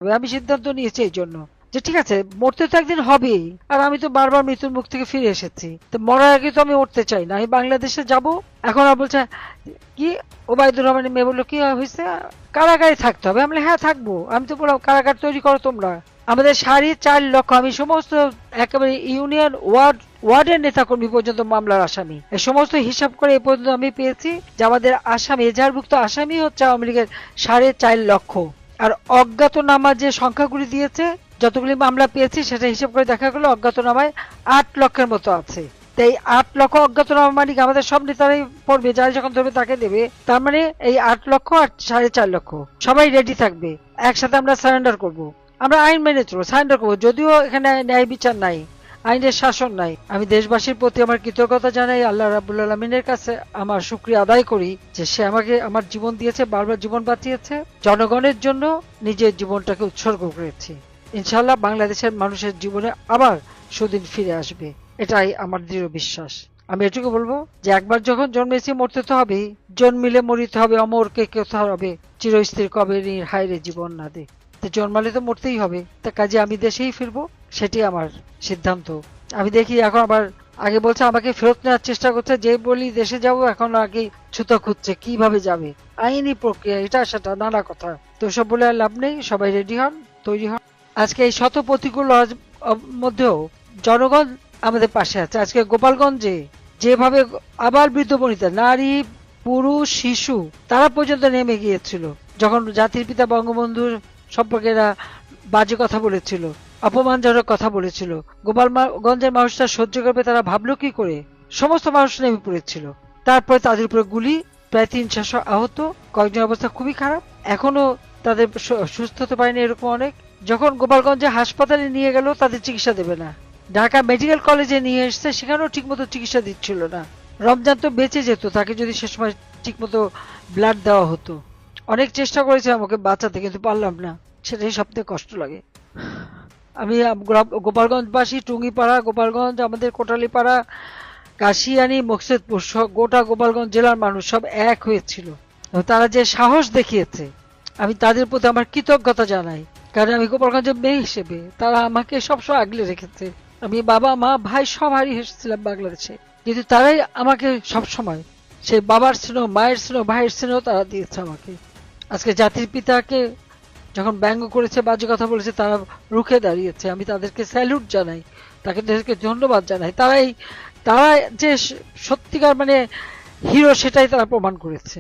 আমি সিদ্ধান্ত নিয়েছি এই জন্য যে ঠিক আছে, মরতে তো একদিন হবেই, আর আমি তো বারবার মৃত্যুর মুখ থেকে ফিরে এসেছি, তো মরার আগে তো আমি উঠতে চাই না, আমি বাংলাদেশে যাব। এখন আর বলছে কি, ওবায়দুর রহমানের মেয়ে বললো কি হয়েছে, কারাগারে থাকতে হবে। আমি বললাম, হ্যাঁ থাকবো। আমি তো বললাম কারাগার তৈরি করো তোমরা। আমাদের 4.5 লক্ষ, আমি সমস্ত একেবারে ইউনিয়ন ওয়ার্ডের নেতাকর্মী পর্যন্ত মামলার আসামি, এই সমস্ত হিসাব করে এ পর্যন্ত আমি পেয়েছি যে আমাদের আসামি, এজাহারভুক্ত আসামি হচ্ছে আওয়ামী লীগের 4.5 লক্ষ। আর অজ্ঞাতনামা যে সংখ্যাগুলি দিয়েছে, যতগুলি মামলা পেয়েছি সেটা হিসাব করে দেখা গেলো অজ্ঞাতনামায় 8 লক্ষের মতো আছে। তাই 8 লক্ষ অজ্ঞাতনামা মানে আমাদের সব নেতারাই পড়বে, যারা যখন ধরবে তাকে দেবে। তার মানে এই 8 লক্ষ আর 4.5 লক্ষ সবাই রেডি থাকবে, একসাথে আমরা সারেন্ডার করব। আমরা আইন মেনে চলবো, সারেন্ডার করবো, যদিও এখানে ন্যায় বিচার নাই, আইনের শাসন নাই। আমি দেশবাসীর প্রতি আমার কৃতজ্ঞতা জানাই, আল্লাহ রাব্বুল আলামিনের কাছে আমার শুকরিয়া আদায় করি যে সে আমাকে আমার জীবন দিয়েছে, বারবার জীবন বাঁচিয়েছে, জনগণের জন্য নিজের জীবনটাকে উৎসর্গ করেছে। ইনশাআল্লাহ বাংলাদেশের মানুষের জীবনে আবার সুদিন ফিরে আসবে, এটাই আমার দৃঢ় বিশ্বাস। আমি এটুকু বলবো যে একবার যখন জন্মেছি মরতে তো হবেই, জন্মিলে মরিতে হবে, অমরকে কথা হবে, চিরস্থির কবে নির হায়রে জীবন না দে। তো জন্মালে তো মরতেই হবে, তা কাজে আমি দেশেই ফিরবো, সেটি আমার সিদ্ধান্ত। আমি দেখি এখন আবার, আগে বলছে আমাকে ফেরত নেওয়ার চেষ্টা করছে, যে বলি দেশে যাব এখন আগে ছুতো খুঁজছে কিভাবে যাবে, আইনি প্রক্রিয়া, এটা সেটা নানা কথা। তো সব বলে আর লাভ নেই, সবাই রেডি হন, তৈরি হন। আজকে এই শত প্রতিকূল মধ্যেও জনগণ আমাদের পাশে আছে। আজকে গোপালগঞ্জে যেভাবে আবার বৃদ্ধ বনিতা, নারী, পুরুষ, শিশু তারা পর্যন্ত নেমে গিয়েছিল যখন জাতির পিতা বঙ্গবন্ধুর সম্পর্কে এরা বাজে কথা বলেছিল, অপমানজনক কথা বলেছিল। গোপালগঞ্জের মানুষরা সহ্য করবে তারা ভাবলো কি করে? সমস্ত মানুষ নেমে পড়েছিল। তারপরে তাদের উপরে গুলি, প্রায় 300 আহত, কয়েকজন অবস্থা খুবই খারাপ, এখনো তাদের সুস্থ হতে পারেনি এরকম অনেক। যখন গোপালগঞ্জে হাসপাতালে নিয়ে গেল তাদের চিকিৎসা দেবে না, ঢাকা মেডিকেল কলেজে নিয়ে এসছে, সেখানেও ঠিকমতো চিকিৎসা দিচ্ছিল না। রমজান তো বেঁচে যেত, তাকে যদি সে সময় ঠিকমতো ব্লাড দেওয়া হতো। অনেক চেষ্টা করেছে আমাকে বাঁচাতে, কিন্তু পারলাম না, সেটাই সবথেকে কষ্ট লাগে। আমি গোপালগঞ্জবাসী, টুঙ্গিপাড়া, গোপালগঞ্জ, আমাদের কোটালীপাড়া, কাশিয়ানী, মকসেদপুর, গোটা গোপালগঞ্জ জেলার মানুষ সব এক হয়েছিল। তারা যে সাহস দেখিয়েছে, আমি তাদের প্রতি আমার কৃতজ্ঞতা জানাই। কারণ আমি গোপালগঞ্জের মেয়ে হিসেবে তারা আমাকে সবসময় আগলে রেখেছে। আমি বাবা, মা, ভাই সব হারিয়ে এসেছিলাম বাংলাদেশে, কিন্তু তারাই আমাকে সবসময় সেই বাবার স্নেহ, মায়ের স্নেহ, ভাইয়ের স্নেহ তারা দিয়েছে আমাকে। আজকে জাতির পিতাকে যখন ব্যঙ্গ করেছে, বাজে কথা বলেছে, তারা রুখে দাঁড়িয়েছে। আমি তাদেরকে স্যালুট জানাই, তাদেরকে ধন্যবাদ জানাই। তারা যে সত্যিকার মানে হিরো, সেটাই তারা প্রমাণ করেছে।